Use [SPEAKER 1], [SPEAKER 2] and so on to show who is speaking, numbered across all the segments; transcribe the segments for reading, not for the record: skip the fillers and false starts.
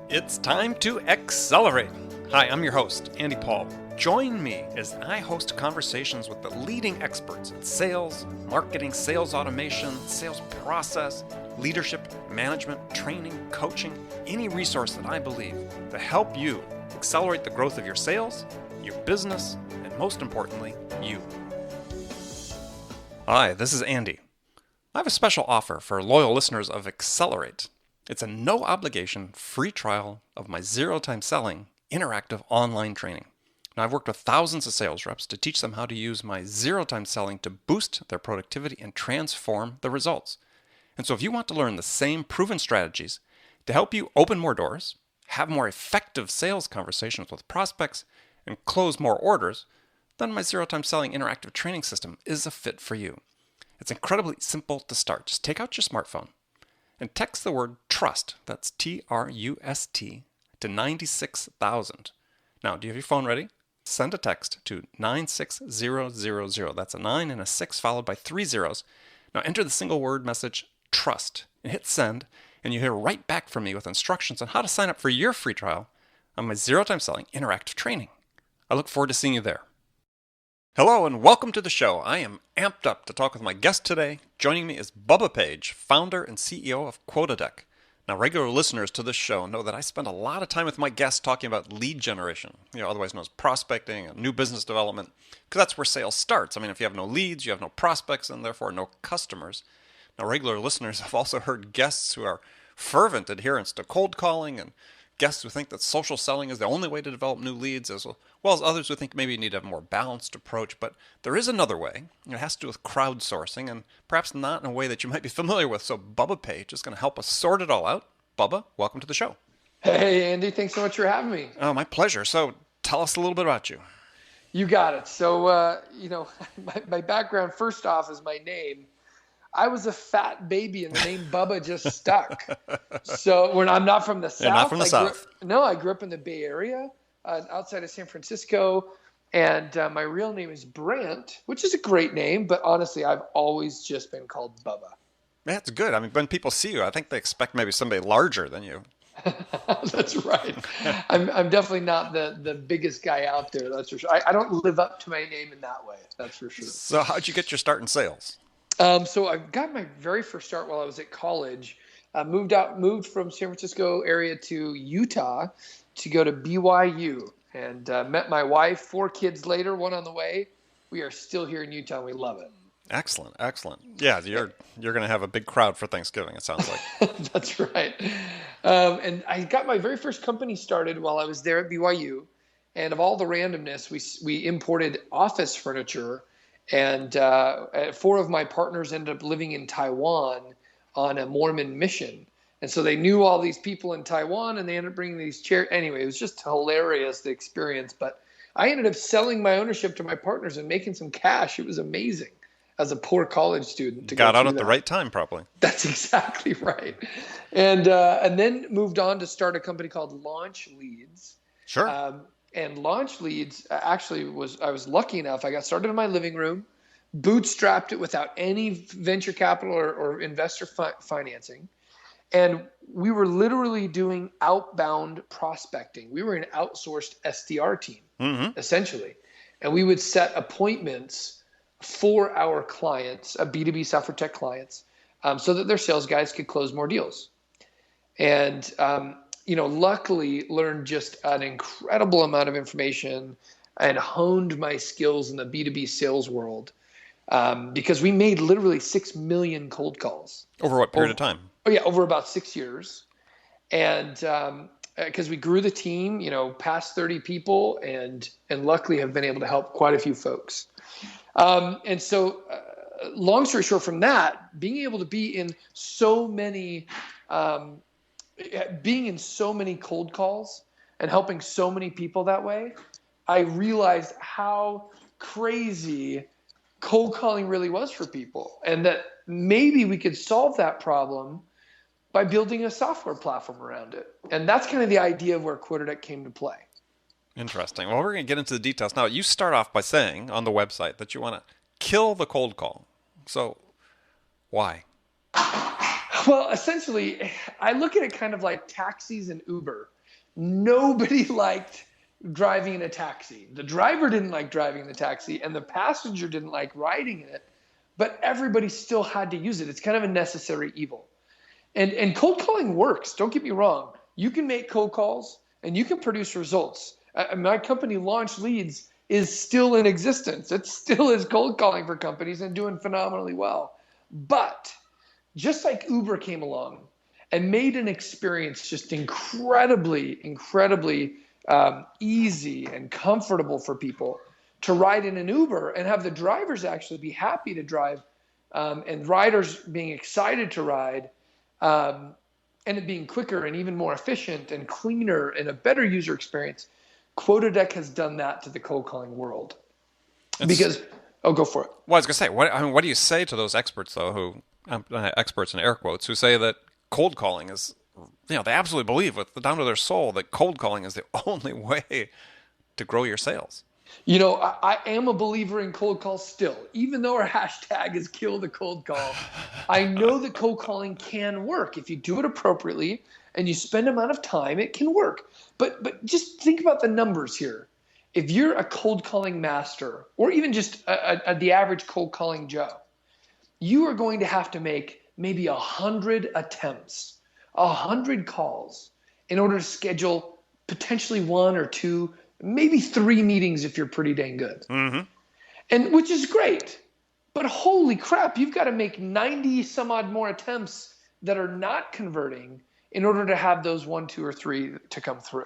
[SPEAKER 1] It's time to accelerate. Hi, I'm your host, Andy Paul. Join me as I host conversations with the leading experts in sales, marketing, sales automation, sales process, leadership, management, training, coaching, any resource that I believe to help you accelerate the growth of your sales, your business, and most importantly, you. Hi, this is Andy. I have a special offer for loyal listeners of Accelerate. It's a no-obligation free trial of my zero-time selling interactive online training. Now, I've worked with thousands of sales reps to teach them how to use my zero-time selling to boost their productivity and transform the results. And so if you want to learn the same proven strategies to help you open more doors, have more effective sales conversations with prospects, and close more orders, then my zero-time selling interactive training system is a fit for you. It's incredibly simple to start. Just take out your smartphone and text the word TRUST, that's T-R-U-S-T, to 96,000. Now, do you have your phone ready? Send a text to 96000. That's a 9 and a 6 followed by 3 zeros. Now enter the single word message TRUST and hit send, and you hear right back from me with instructions on how to sign up for your free trial on my zero-time selling interactive training. I look forward to seeing you there. Hello and welcome to the show. I am amped up to talk with my guest today. Joining me is Bubba Page, founder and CEO of QuotaDeck. Now, regular listeners to this show know that I spend a lot of time with my guests talking about lead generation, otherwise known as prospecting and new business development, because that's where sales starts. I mean, if you have no leads, you have no prospects, and therefore no customers. Now, regular listeners have also heard guests who are fervent adherents to cold calling and guests who think that social selling is the only way to develop new leads, as well as others who think maybe you need to have a more balanced approach. But there is another way. It has to do with crowdsourcing, and perhaps not in a way that you might be familiar with. So Bubba Page is going to help us sort it all out. Bubba, welcome to the show.
[SPEAKER 2] Hey, Andy. Thanks so much for having me.
[SPEAKER 1] Oh, my pleasure. So tell us a little bit about you.
[SPEAKER 2] You got it. So, my background, first off, is my name. I was a fat baby and the name Bubba just stuck. So when I'm not from the South.
[SPEAKER 1] You're not from the South.
[SPEAKER 2] I grew up in the Bay Area, outside of San Francisco. And my real name is Brent, which is a great name. But honestly, I've always just been called Bubba.
[SPEAKER 1] That's good. I mean, when people see you, I think they expect maybe somebody larger than you.
[SPEAKER 2] That's right. I'm definitely not the biggest guy out there. That's for sure. I don't live up to my name in that way. That's for sure.
[SPEAKER 1] So how'd you get your start in sales?
[SPEAKER 2] So I got my very first start while I was at college. Moved from San Francisco area to Utah to go to BYU, and met my wife. 4 kids later, one on the way. We are still here in Utah, and we love it.
[SPEAKER 1] Excellent. Yeah, you're going to have a big crowd for Thanksgiving, it sounds like.
[SPEAKER 2] That's right. And I got my very first company started while I was there at BYU, and of all the randomness, we imported office furniture. And 4 of my partners ended up living in Taiwan on a Mormon mission. And so they knew all these people in Taiwan, and they ended up bringing these chairs. Anyway, it was just hilarious, the experience. But I ended up selling my ownership to my partners and making some cash. It was amazing as a poor college student.
[SPEAKER 1] Got out at the right time, probably.
[SPEAKER 2] That's exactly right. And then moved on to start a company called Launch Leads.
[SPEAKER 1] Sure.
[SPEAKER 2] And Launch Leads I was lucky enough. I got started in my living room, bootstrapped it without any venture capital or investor financing. And we were literally doing outbound prospecting. We were an outsourced SDR team, essentially. And we would set appointments for our clients, B2B software tech clients, so that their sales guys could close more deals. And luckily learned just an incredible amount of information and honed my skills in the B2B sales world, because we made literally 6 million cold calls.
[SPEAKER 1] Over what period of time?
[SPEAKER 2] Oh yeah, over about 6 years. And because we grew the team, past 30 people, and luckily have been able to help quite a few folks. And so long story short from that, being able to be in so many cold calls and helping so many people that way, I realized how crazy cold calling really was for people, and that maybe we could solve that problem by building a software platform around it. And that's kind of the idea of where QuotaDeck came to play.
[SPEAKER 1] Interesting. Well, we're going to get into the details. Now, you start off by saying on the website that you want to kill the cold call. So why?
[SPEAKER 2] Well, essentially, I look at it kind of like taxis and Uber. Nobody liked driving in a taxi. The driver didn't like driving in the taxi, and the passenger didn't like riding in it, but everybody still had to use it. It's kind of a necessary evil. And cold calling works. Don't get me wrong. You can make cold calls and you can produce results. My company, Launch Leads, is still in existence. It still is cold calling for companies and doing phenomenally well. But just like Uber came along and made an experience just incredibly easy and comfortable for people to ride in an Uber and have the drivers actually be happy to drive, and riders being excited to ride, and it being quicker and even more efficient and cleaner and a better user experience. QuotaDeck has done that to the cold calling world. Go for it.
[SPEAKER 1] Well, I was going to say, what do you say to those experts, though, who, experts in air quotes, who say that cold calling is, they absolutely believe down to their soul that cold calling is the only way to grow your sales?
[SPEAKER 2] I am a believer in cold calls still. Even though our hashtag is kill the cold call, I know that cold calling can work. If you do it appropriately and you spend amount of time, it can work. But just think about the numbers here. If you're a cold calling master, or even just the average cold calling Joe, you are going to have to make maybe 100 attempts, 100 calls in order to schedule potentially 1 or 2, maybe 3 meetings if you're pretty dang good.
[SPEAKER 1] Mm-hmm.
[SPEAKER 2] And which is great. But holy crap, you've got to make 90 some odd more attempts that are not converting in order to have those 1, 2, or 3 to come through.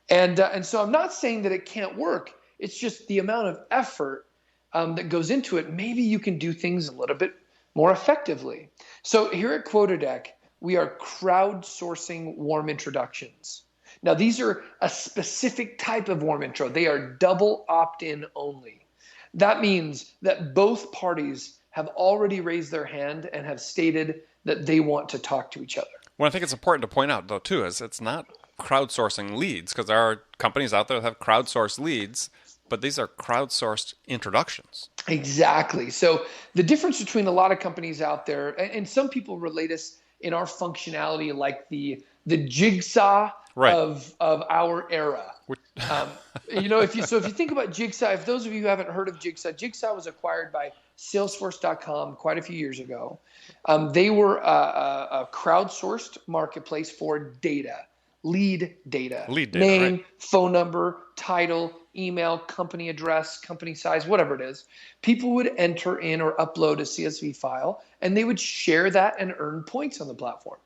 [SPEAKER 2] And so I'm not saying that it can't work. It's just the amount of effort that goes into it. Maybe you can do things a little bit more effectively. So here at QuotaDeck, we are crowdsourcing warm introductions. Now, these are a specific type of warm intro. They are double opt-in only. That means that both parties have already raised their hand and have stated that they want to talk to each other.
[SPEAKER 1] Well, I think it's important to point out, though, too, is it's not crowdsourcing leads, because there are companies out there that have crowdsourced leads, but these are crowdsourced introductions.
[SPEAKER 2] Exactly. So the difference between a lot of companies out there, and some people relate us in our functionality like the jigsaw of our era. If you think about Jigsaw, if those of you who haven't heard of Jigsaw was acquired by Salesforce.com quite a few years ago. They were a crowdsourced marketplace for data, lead data, name,
[SPEAKER 1] right.
[SPEAKER 2] Phone number, title, email, company address, company size, whatever it is. People would enter in or upload a CSV file, and they would share that and earn points on the platform.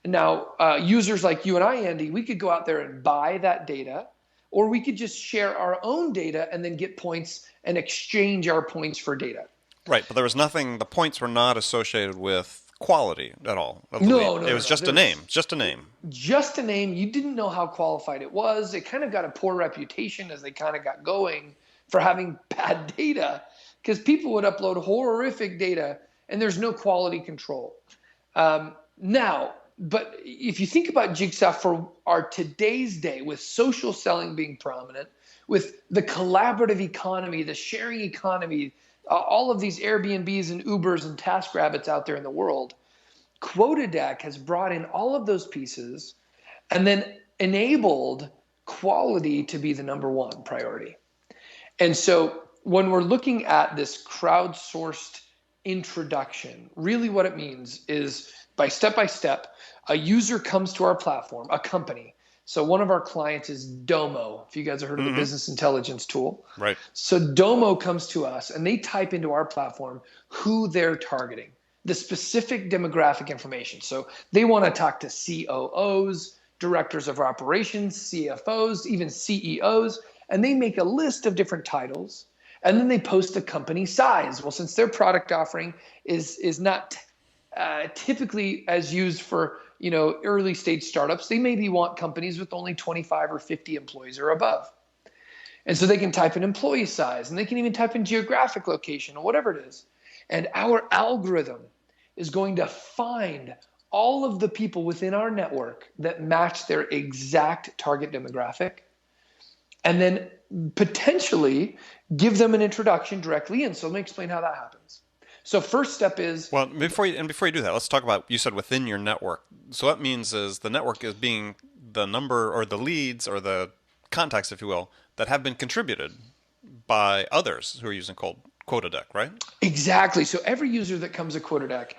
[SPEAKER 2] Now, users like you and I, Andy, we could go out there and buy that data, or we could just share our own data and then get points and exchange our points for data.
[SPEAKER 1] Right, but there was nothing, the points were not associated with quality at all.
[SPEAKER 2] No,
[SPEAKER 1] it was just a name, just a name.
[SPEAKER 2] Just a name. You didn't know how qualified it was. It kind of got a poor reputation as they kind of got going for having bad data, because people would upload horrific data and there's no quality control. But if you think about Jigsaw for our today's day, with social selling being prominent, with the collaborative economy, the sharing economy, all of these Airbnbs and Ubers and TaskRabbits out there in the world, QuotaDeck has brought in all of those pieces and then enabled quality to be the number one priority. And so when we're looking at this crowdsourced introduction, really what it means is by step, a user comes to our platform, a company. So one of our clients is Domo, if you guys have heard of the business intelligence tool.
[SPEAKER 1] Right.
[SPEAKER 2] So Domo comes to us and they type into our platform who they're targeting, the specific demographic information. So they want to talk to COOs, directors of operations, CFOs, even CEOs, and they make a list of different titles, and then they post the company size. Well, since their product offering is not typically as used for early stage startups, they maybe want companies with only 25 or 50 employees or above. And so they can type in employee size, and they can even type in geographic location or whatever it is. And our algorithm is going to find all of the people within our network that match their exact target demographic, and then potentially give them an introduction directly in. So let me explain how that happens. So first step is...
[SPEAKER 1] Well, before you do that, let's talk about, you said within your network. So what that means is the network is being the number or the leads or the contacts, if you will, that have been contributed by others who are using QuotaDeck, right?
[SPEAKER 2] Exactly. So every user that comes to QuotaDeck,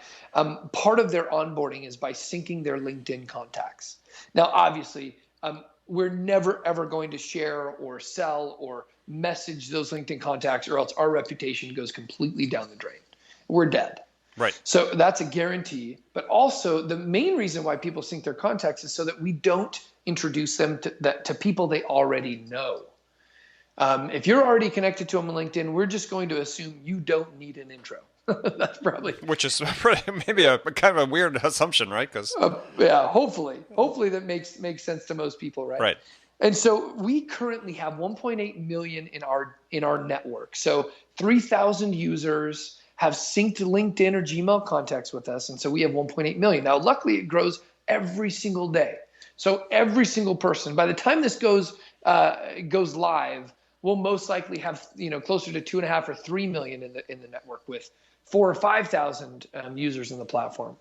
[SPEAKER 2] part of their onboarding is by syncing their LinkedIn contacts. Now, obviously, we're never ever going to share or sell or message those LinkedIn contacts, or else our reputation goes completely down the drain. We're dead.
[SPEAKER 1] Right.
[SPEAKER 2] So that's a guarantee. But also, the main reason why people sync their contacts is so that we don't introduce them to people they already know. If you're already connected to them on LinkedIn, we're just going to assume you don't need an intro. That's probably,
[SPEAKER 1] which is maybe a kind of a weird assumption, right? Because
[SPEAKER 2] yeah, hopefully that makes sense to most people, right?
[SPEAKER 1] Right.
[SPEAKER 2] And so we currently have 1.8 million in our network. So 3,000 users have synced LinkedIn or Gmail contacts with us, and so we have 1.8 million. Now, luckily, it grows every single day. So every single person, by the time this goes live, we'll most likely have closer to 2.5 or 3 million in the network with 4,000 or 5,000 users in the platform,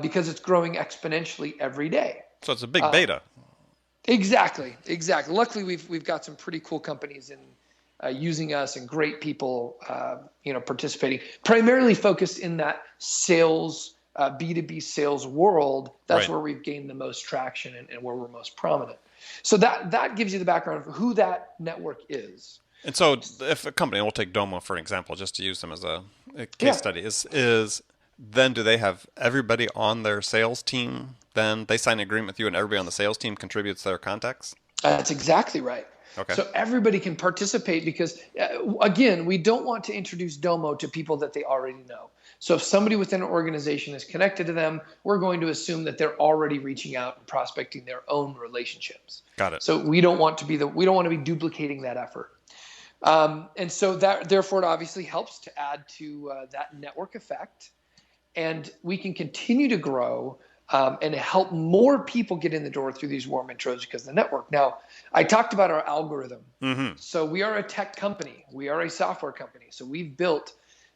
[SPEAKER 2] because it's growing exponentially every day.
[SPEAKER 1] So it's a big beta.
[SPEAKER 2] Exactly. Luckily, we've got some pretty cool companies in using us, and great people participating, primarily focused in that sales, B2B sales world. That's
[SPEAKER 1] Right.
[SPEAKER 2] where we've gained the most traction and where we're most prominent. So that gives you the background of who that network is.
[SPEAKER 1] And so if a company, we'll take Domo for an example, just to use them as a case study, is then do they have everybody on their sales team? Then they sign an agreement with you and everybody on the sales team contributes their contacts?
[SPEAKER 2] That's exactly right.
[SPEAKER 1] Okay.
[SPEAKER 2] So everybody can participate because, again, we don't want to introduce Domo to people that they already know. So if somebody within an organization is connected to them, we're going to assume that they're already reaching out and prospecting their own relationships.
[SPEAKER 1] Got it.
[SPEAKER 2] So we don't want to be duplicating that effort. And so that therefore it obviously helps to add to that network effect, and we can continue to grow and help more people get in the door through these warm intros because of the network. Now, I talked about our algorithm.
[SPEAKER 1] Mm-hmm.
[SPEAKER 2] So we are a tech company. We are a software company. So we've built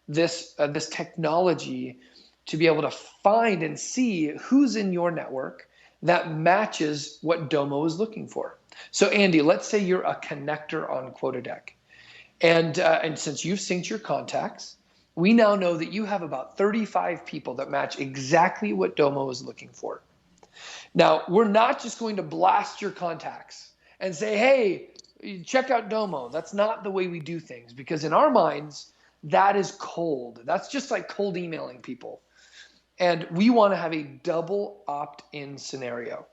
[SPEAKER 2] this technology to be able to find and see who's in your network that matches what Domo is looking for. So Andy, let's say you're a connector on QuotaDeck. And since you've synced your contacts, we now know that you have about 35 people that match exactly what Domo is looking for. Now, we're not just going to blast your contacts and say, hey, check out Domo. That's not the way we do things, because in our minds, that is cold. That's just like cold emailing people. And we want to have a double opt-in scenario.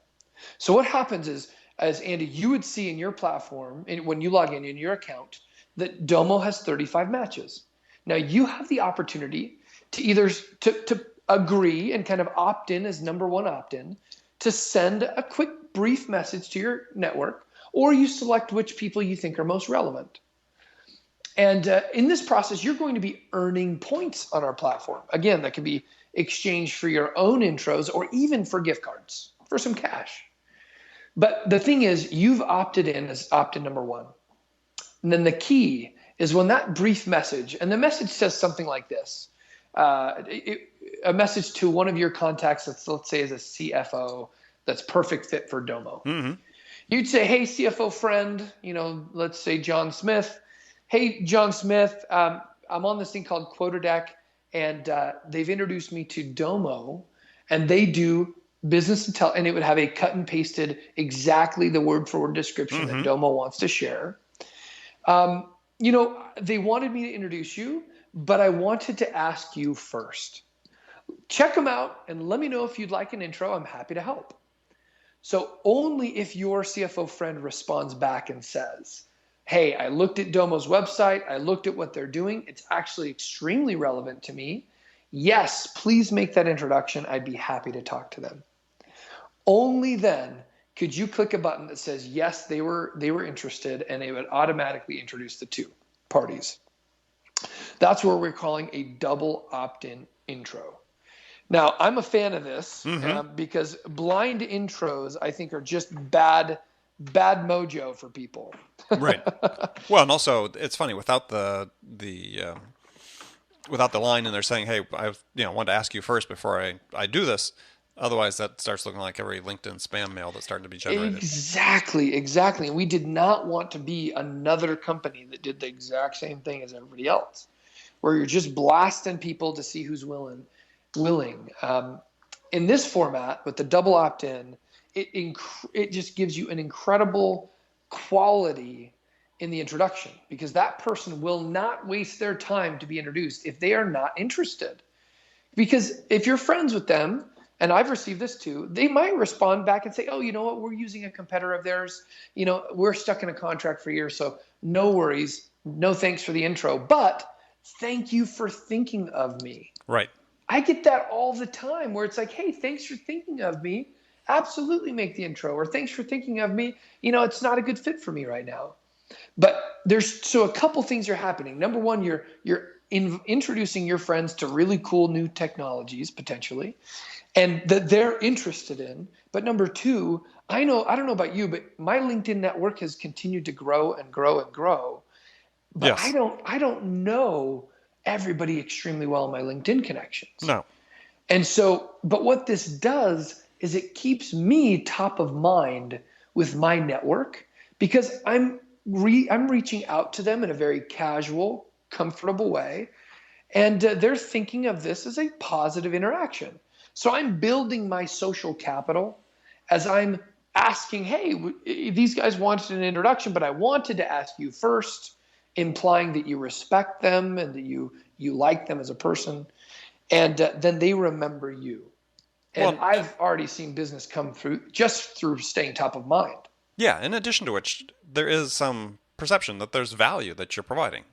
[SPEAKER 2] So what happens is, as Andy, you would see in your platform, when you log in your account, that Domo has 35 matches. Now you have the opportunity to either to agree and kind of opt in as number one opt-in, to send a quick brief message to your network, or you select which people you think are most relevant. And in this process, you're going to be earning points on our platform. Again, that can be exchanged for your own intros or even for gift cards, for some cash. But the thing is, you've opted in as opt-in number one. And then the key is when that brief message, and the message says something like this, a message to one of your contacts that's, let's say, is a CFO that's perfect fit for Domo.
[SPEAKER 1] Mm-hmm.
[SPEAKER 2] You'd say, hey, CFO friend, let's say John Smith. Hey, John Smith, I'm on this thing called QuotaDeck, and they've introduced me to Domo, and they do business intel, and it would have a cut and pasted exactly the word for word description that Domo wants to share. They wanted me to introduce you, but I wanted to ask you first. Check them out and let me know if you'd like an intro. I'm happy to help. So only if your CFO friend responds back and says, hey, I looked at Domo's website. I looked at what they're doing. It's actually extremely relevant to me. Yes, please make that introduction. I'd be happy to talk to them. Only then could you click a button that says, yes, they were interested, and it would automatically introduce the two parties. That's where we're calling a double opt-in intro. Now, I'm a fan of this because blind intros, I think, are just bad mojo for people.
[SPEAKER 1] Right. Well, and also it's funny without the line, and they're saying, "Hey, I wanted to ask you first before I do this." Otherwise, that starts looking like every LinkedIn spam mail that's starting to be generated.
[SPEAKER 2] Exactly, exactly. And we did not want to be another company that did the exact same thing as everybody else, where you're just blasting people to see who's willing. In this format with the double opt-in, it just gives you an incredible quality in the introduction, because that person will not waste their time to be introduced if they are not interested. Because if you're friends with them, and I've received this too, they might respond back and say, oh, you know what, we're using a competitor of theirs. We're stuck in a contract for a year, so no worries. No thanks for the intro, but thank you for thinking of me.
[SPEAKER 1] Right.
[SPEAKER 2] I get that all the time where it's like, hey, thanks for thinking of me. Absolutely make the intro. Or thanks for thinking of me. It's not a good fit for me right now. But so a couple things are happening. Number one, you're introducing your friends to really cool new technologies potentially, and that they're interested in. But number two, I don't know about you, but my LinkedIn network has continued to grow and grow and grow. But
[SPEAKER 1] Yes.
[SPEAKER 2] I don't know everybody extremely well in my LinkedIn connections.
[SPEAKER 1] No.
[SPEAKER 2] And so, but what this does is it keeps me top of mind with my network, because I'm reaching out to them in a very casual, comfortable way, and they're thinking of this as a positive interaction. So I'm building my social capital as I'm asking, hey, these guys wanted an introduction, but I wanted to ask you first, implying that you respect them and that you like them as a person, and then they remember you. And
[SPEAKER 1] Well,
[SPEAKER 2] I've already seen business come through just through staying top of mind.
[SPEAKER 1] yeah, in addition to which, there is some perception that there's value that you're providing,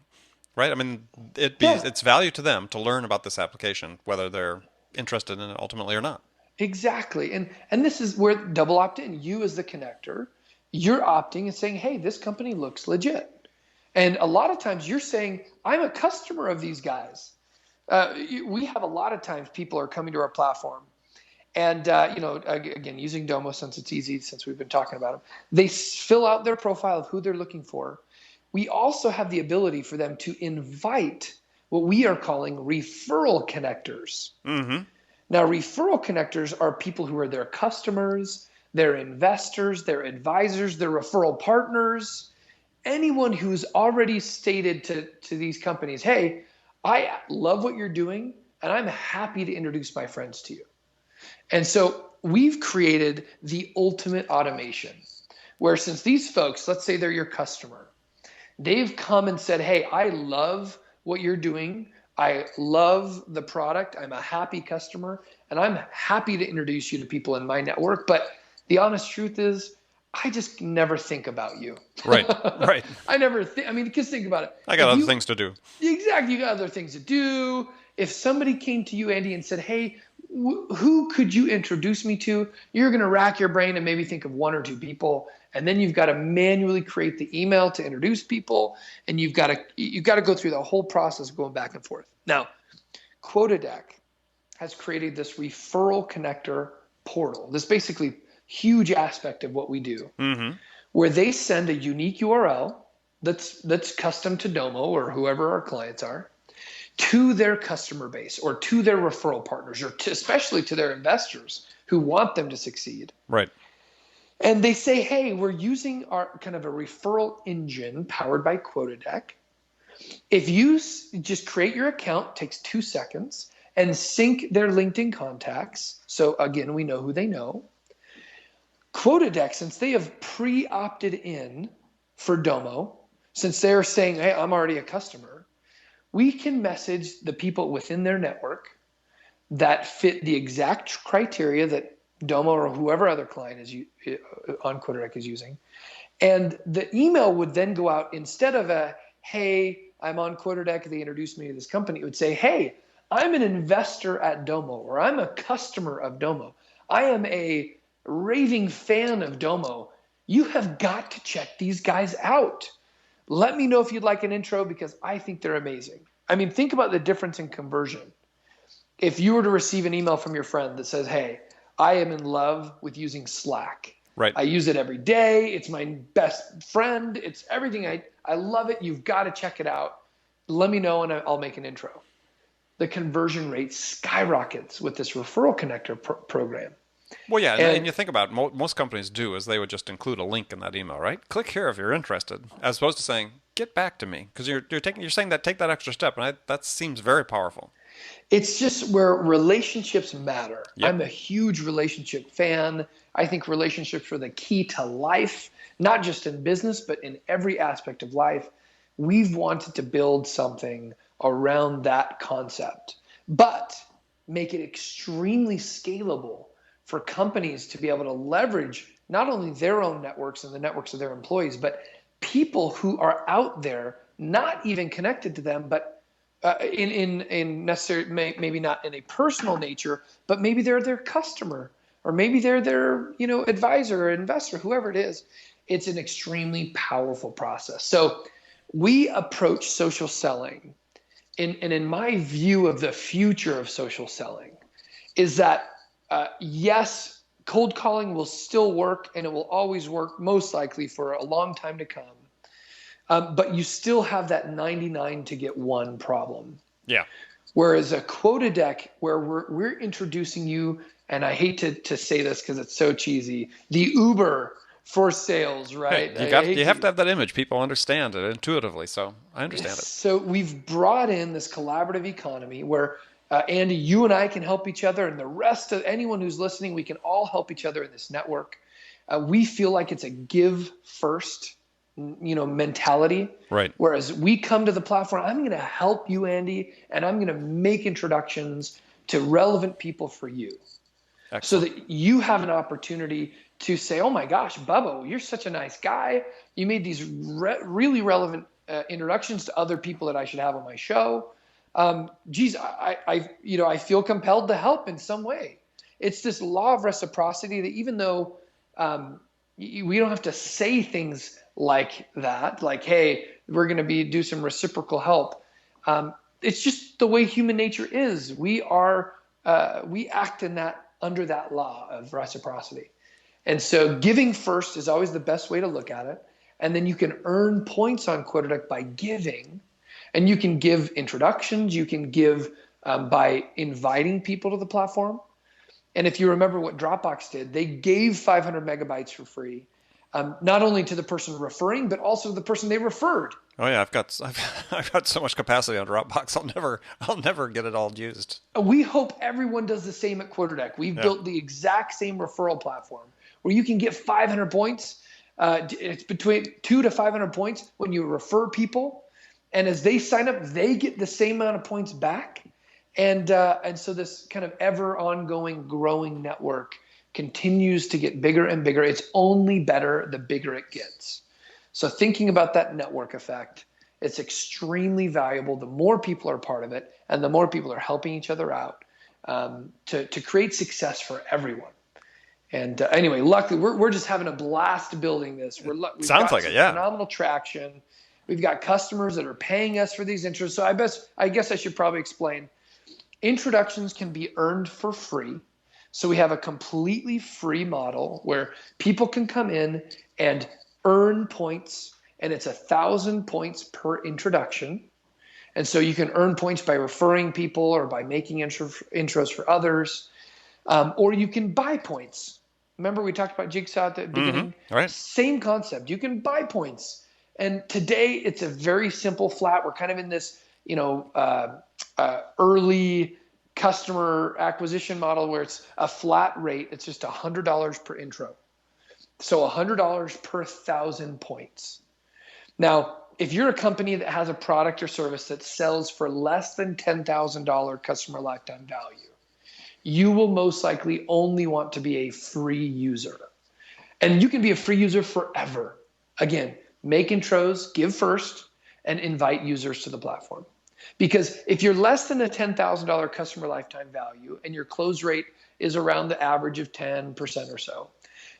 [SPEAKER 1] right? I mean,
[SPEAKER 2] Yeah,
[SPEAKER 1] it's value to them to learn about this application, whether they're interested in it ultimately or not.
[SPEAKER 2] exactly. And this is where double opt-in, you as the connector, you're opting and saying, hey, this company looks legit. And a lot of times you're saying, I'm a customer of these guys. We have a lot of times people are coming to our platform, and again, using Domo since it's easy, since we've been talking about them, they fill out their profile of who they're looking for. We also have the ability for them to invite what we are calling referral connectors.
[SPEAKER 1] Mm-hmm.
[SPEAKER 2] Now, referral connectors are people who are their customers, their investors, their advisors, their referral partners, anyone who's already stated to these companies, hey, I love what you're doing, and I'm happy to introduce my friends to you. And so we've created the ultimate automation where, since these folks, let's say they're your customer, they've come and said, hey, I love what you're doing. I love the product. I'm a happy customer, and I'm happy to introduce you to people in my network. But the honest truth is, I just never think about you.
[SPEAKER 1] Right. Right.
[SPEAKER 2] I never think, I mean, because think about it.
[SPEAKER 1] I got other things to do.
[SPEAKER 2] Exactly, you got other things to do. If somebody came to you, Andy, and said, hey, who could you introduce me to? You're going to rack your brain and maybe think of one or two people, and then you've got to manually create the email to introduce people, and you've got to go through the whole process of going back and forth. Now, QuotaDeck has created this referral connector portal, this basically huge aspect of what we do,
[SPEAKER 1] Mm-hmm.
[SPEAKER 2] where they send a unique URL that's custom to Domo or whoever our clients are, to their customer base or to their referral partners, or especially to their investors who want them to succeed.
[SPEAKER 1] Right.
[SPEAKER 2] And they say, hey, we're using our kind of a referral engine powered by QuotaDeck. If you just create your account, takes 2 seconds, and sync their LinkedIn contacts, so again, we know who they know. QuotaDeck, since they have pre-opted in for Domo, since they're saying, hey, I'm already a customer, we can message the people within their network that fit the exact criteria that Domo or whoever other client is on QuotaDeck is using. And the email would then go out, instead of a, hey, I'm on QuotaDeck, they introduced me to this company, it would say, hey, I'm an investor at Domo, or I'm a customer of Domo. I am a raving fan of Domo. You have got to check these guys out. Let me know if you'd like an intro, because I think they're amazing. I mean, think about the difference in conversion. If you were to receive an email from your friend that says, hey, I am in love with using Slack.
[SPEAKER 1] Right.
[SPEAKER 2] I use it every day. It's my best friend. It's everything. I love it. You've got to check it out. Let me know and I'll make an intro. the conversion rate skyrockets with this referral connector program.
[SPEAKER 1] Well, yeah, and
[SPEAKER 2] And
[SPEAKER 1] you think about it, most companies do is they would just include a link in that email, right? Click here if you're interested, as opposed to saying get back to me, because you're saying that take that extra step, and that seems very powerful.
[SPEAKER 2] it's just where relationships matter.
[SPEAKER 1] Yep.
[SPEAKER 2] I'm a huge relationship fan. I think relationships are the key to life, not just in business, but in every aspect of life. We've wanted to build something around that concept, but make it extremely scalable for companies to be able to leverage not only their own networks and the networks of their employees, but people who are out there, not even connected to them, but in necessary, maybe not in a personal nature, but maybe they're their customer, or maybe they're their advisor or investor, whoever it is. It's an extremely powerful process. So we approach social selling, in my view of the future of social selling, is that yes, cold calling will still work, and it will always work, most likely for a long time to come. But you still have that 99 to get one problem.
[SPEAKER 1] Yeah.
[SPEAKER 2] Whereas a QuotaDeck, where we're introducing you, and I hate to say this because it's so cheesy, the Uber for sales, right?
[SPEAKER 1] Hey, you have to have that image. People understand it intuitively, so I understand it.
[SPEAKER 2] So we've brought in this collaborative economy where Andy, you and I can help each other, and the rest of anyone who's listening, we can all help each other in this network. We feel like it's a give first mentality.
[SPEAKER 1] Right.
[SPEAKER 2] Whereas we come to the platform, I'm going to help you, Andy, and I'm going to make introductions to relevant people for you. Excellent. So that you have an opportunity to say, oh my gosh, Bubba, you're such a nice guy. You made these really relevant introductions to other people that I should have on my show. Geez, I feel compelled to help in some way. It's this law of reciprocity that even though we don't have to say things like that, like, hey, we're going to do some reciprocal help. It's just the way human nature is. We act under that law of reciprocity. And so giving first is always the best way to look at it. And then you can earn points on QuotaDeck by giving. And you can give introductions. You can give by inviting people to the platform. And if you remember what Dropbox did, they gave 500 megabytes for free. Not only to the person referring, but also the person they referred.
[SPEAKER 1] Oh yeah, I've got so much capacity on Dropbox. I'll never get it all used.
[SPEAKER 2] We hope everyone does the same at QuotaDeck. We've built the exact same referral platform where you can get 500 points. It's between 200 to 500 points when you refer people, and as they sign up, they get the same amount of points back. And so this kind of ever ongoing, growing network continues to get bigger and bigger. It's only better the bigger it gets. So thinking about that network effect, it's extremely valuable. The more people are part of it, and the more people are helping each other out to create success for everyone. And anyway, luckily, we're just having a blast building this. We've
[SPEAKER 1] Sounds
[SPEAKER 2] got
[SPEAKER 1] like it, yeah.
[SPEAKER 2] Phenomenal traction. We've got customers that are paying us for these intros. So I guess I should probably explain. Introductions can be earned for free. So we have a completely free model where people can come in and earn points, and it's 1,000 points per introduction. And so you can earn points by referring people or by making intros for others, or you can buy points. Remember we talked about Jigsaw at the beginning?
[SPEAKER 1] Mm-hmm. Right.
[SPEAKER 2] Same concept. You can buy points. And today it's a very simple flat. We're kind of in this, early customer acquisition model where it's a flat rate. It's just $100 per intro. So $100 per 1,000 points. Now, if you're a company that has a product or service that sells for less than $10,000 customer lifetime value, you will most likely only want to be a free user. And you can be a free user forever. Again, make intros, give first, and invite users to the platform. Because if you're less than a $10,000 customer lifetime value and your close rate is around the average of 10% or so,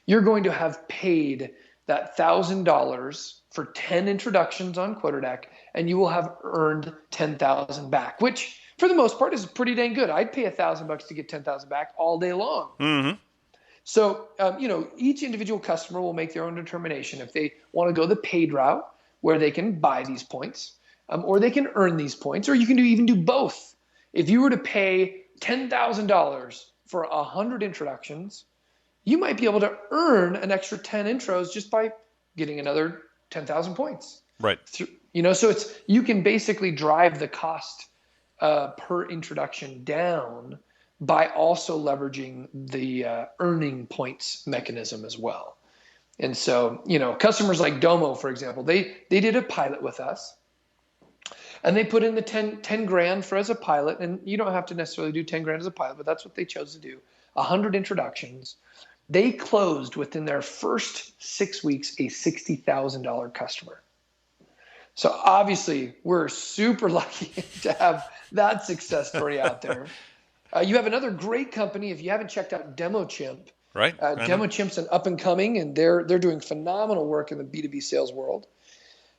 [SPEAKER 2] you're going to have paid that $1,000 for 10 introductions on QuotaDeck, and you will have earned 10,000 back, which for the most part is pretty dang good. I'd pay $1,000 to get 10,000 back all day long.
[SPEAKER 1] Mm-hmm.
[SPEAKER 2] So, each individual customer will make their own determination if they want to go the paid route where they can buy these points, or they can earn these points, or you can even do both. If you were to pay $10,000 for 100 introductions, you might be able to earn an extra 10 intros just by getting another 10,000 points.
[SPEAKER 1] Right.
[SPEAKER 2] So you can basically drive the cost per introduction down by also leveraging the earning points mechanism as well. And so, customers like Domo, for example, they did a pilot with us, and they put in the 10 grand for as a pilot. And you don't have to necessarily do 10 grand as a pilot, but that's what they chose to do. 100 introductions. They closed within their first 6 weeks a $60,000 customer. So obviously, we're super lucky to have that success story out there. You have another great company. If you haven't checked out DemoChimp,
[SPEAKER 1] Right.
[SPEAKER 2] DemoChimp's an up and coming, and they're doing phenomenal work in the B2B sales world.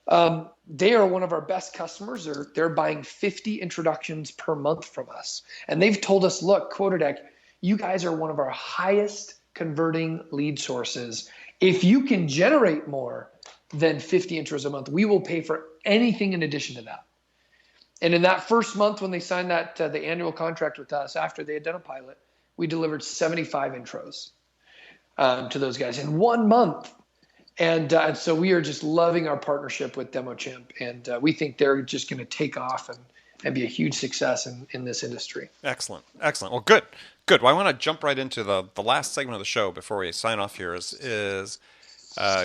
[SPEAKER 2] They are one of our best customers. They're buying 50 introductions per month from us, and they've told us, look, QuotaDeck, you guys are one of our highest converting lead sources. If you can generate more than 50 intros a month, we will pay for anything in addition to that. And in that first month when they signed that the annual contract with us, after they had done a pilot, we delivered 75 intros to those guys in 1 month. And so we are just loving our partnership with DemoChimp, and we think they're just going to take off and be a huge success in this industry.
[SPEAKER 1] Excellent. Well, good. Well, I want to jump right into the last segment of the show before we sign off here is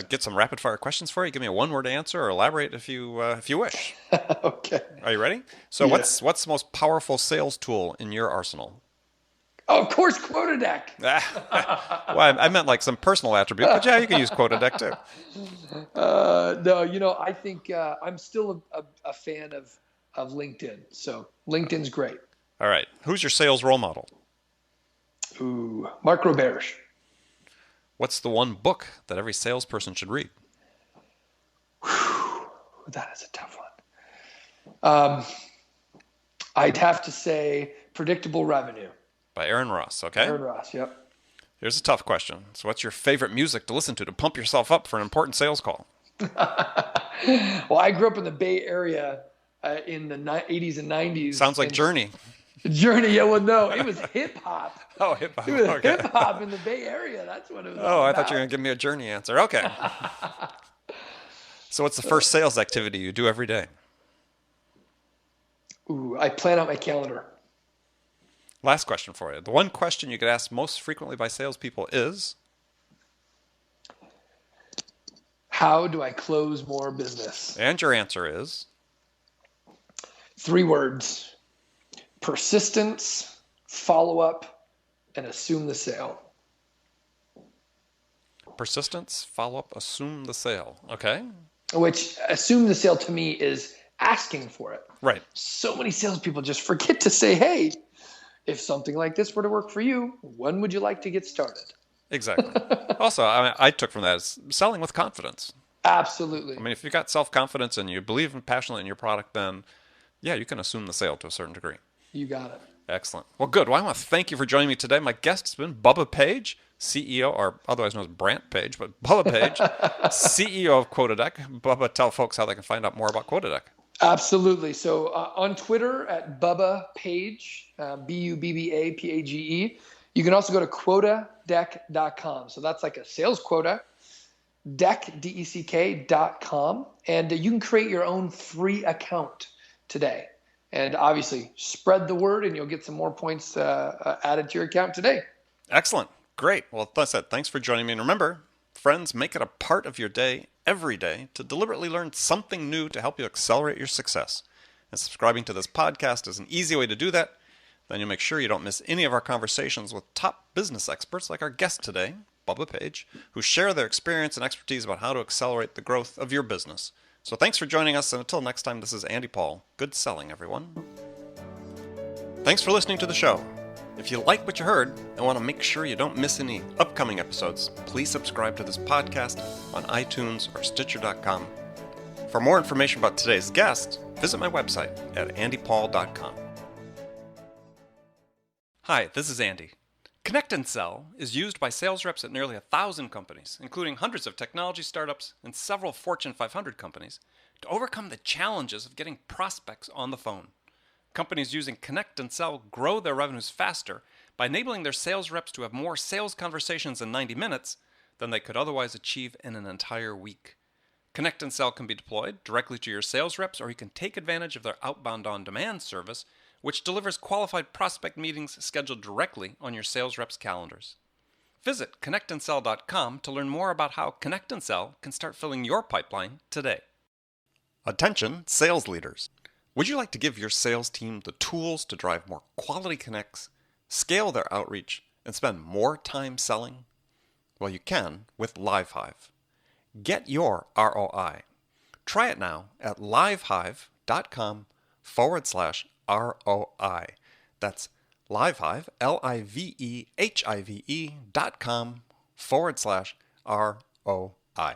[SPEAKER 1] get some rapid fire questions for you. Give me a one-word answer or elaborate if you wish.
[SPEAKER 2] Okay.
[SPEAKER 1] Are you ready? So what's the most powerful sales tool in your arsenal?
[SPEAKER 2] Oh, of course, QuotaDeck.
[SPEAKER 1] Well, I meant like some personal attribute, but yeah, you can use QuotaDeck too.
[SPEAKER 2] No, I think I'm still a fan of LinkedIn. So LinkedIn's great.
[SPEAKER 1] All right. Who's your sales role model?
[SPEAKER 2] Ooh, Mark Roberge.
[SPEAKER 1] What's the one book that every salesperson should read?
[SPEAKER 2] Whew, that is a tough one. I'd have to say Predictable Revenue.
[SPEAKER 1] By Aaron Ross, okay?
[SPEAKER 2] Aaron Ross, yep.
[SPEAKER 1] Here's a tough question. So what's your favorite music to listen to pump yourself up for an important sales call?
[SPEAKER 2] Well, I grew up in the Bay Area in the 80s and 90s.
[SPEAKER 1] Sounds like Journey.
[SPEAKER 2] Journey, yeah, well, no, it was hip-hop.
[SPEAKER 1] Oh, hip-hop.
[SPEAKER 2] It was
[SPEAKER 1] okay.
[SPEAKER 2] hip-hop in the Bay Area. That's what it was
[SPEAKER 1] Oh,
[SPEAKER 2] all
[SPEAKER 1] I
[SPEAKER 2] about.
[SPEAKER 1] thought you were going to give me a Journey answer. Okay. So what's the first sales activity you do every day?
[SPEAKER 2] Ooh, I plan out my calendar.
[SPEAKER 1] Last question for you. The one question you get asked most frequently by salespeople is?
[SPEAKER 2] How do I close more business?
[SPEAKER 1] And your answer is?
[SPEAKER 2] 3 words: persistence, follow-up, and assume the sale.
[SPEAKER 1] Persistence, follow-up, assume the sale. Okay.
[SPEAKER 2] Which assume the sale to me is asking for it.
[SPEAKER 1] Right.
[SPEAKER 2] So many salespeople just forget to say, hey, if something like this were to work for you, when would you like to get started?
[SPEAKER 1] Exactly. Also, I took from that is selling with confidence.
[SPEAKER 2] Absolutely.
[SPEAKER 1] I mean, if you've got self-confidence and you believe passionately in your product, then yeah, you can assume the sale to a certain degree.
[SPEAKER 2] You got it.
[SPEAKER 1] Excellent. Well, good. Well, I want to thank you for joining me today. My guest has been Bubba Page, CEO, or otherwise known as Brant Page, but Bubba Page, CEO of QuotaDeck. Bubba, tell folks how they can find out more about QuotaDeck.
[SPEAKER 2] Absolutely. So on Twitter at Bubba Page, BUBBAPAGE. You can also go to quotadeck.com. So that's like a sales quota, deck, DECK.com. And you can create your own free account today. And obviously, spread the word and you'll get some more points added to your account today.
[SPEAKER 1] Excellent. Great. Well, that's it. Thanks for joining me. And remember, friends, make it a part of your day every day to deliberately learn something new to help you accelerate your success. And subscribing to this podcast is an easy way to do that. Then you'll make sure you don't miss any of our conversations with top business experts like our guest today, Bubba Page, who share their experience and expertise about how to accelerate the growth of your business. So thanks for joining us, and until next time, this is Andy Paul. Good selling, everyone. Thanks for listening to the show. If you like what you heard and want to make sure you don't miss any upcoming episodes, please subscribe to this podcast on iTunes or Stitcher.com. For more information about today's guest, visit my website at andypaul.com. Hi, this is Andy. Connect and Sell is used by sales reps at nearly 1,000 companies, including hundreds of technology startups and several Fortune 500 companies, to overcome the challenges of getting prospects on the phone. Companies using Connect and Sell grow their revenues faster by enabling their sales reps to have more sales conversations in 90 minutes than they could otherwise achieve in an entire week. Connect and Sell can be deployed directly to your sales reps, or you can take advantage of their outbound on-demand service, which delivers qualified prospect meetings scheduled directly on your sales reps' calendars. Visit connectandsell.com to learn more about how Connect and Sell can start filling your pipeline today. Attention, sales leaders. Would you like to give your sales team the tools to drive more quality connects, scale their outreach, and spend more time selling? Well, you can with LiveHive. Get your ROI. Try it now at livehive.com/ROI. That's LiveHive, LiveHive.com/ROI.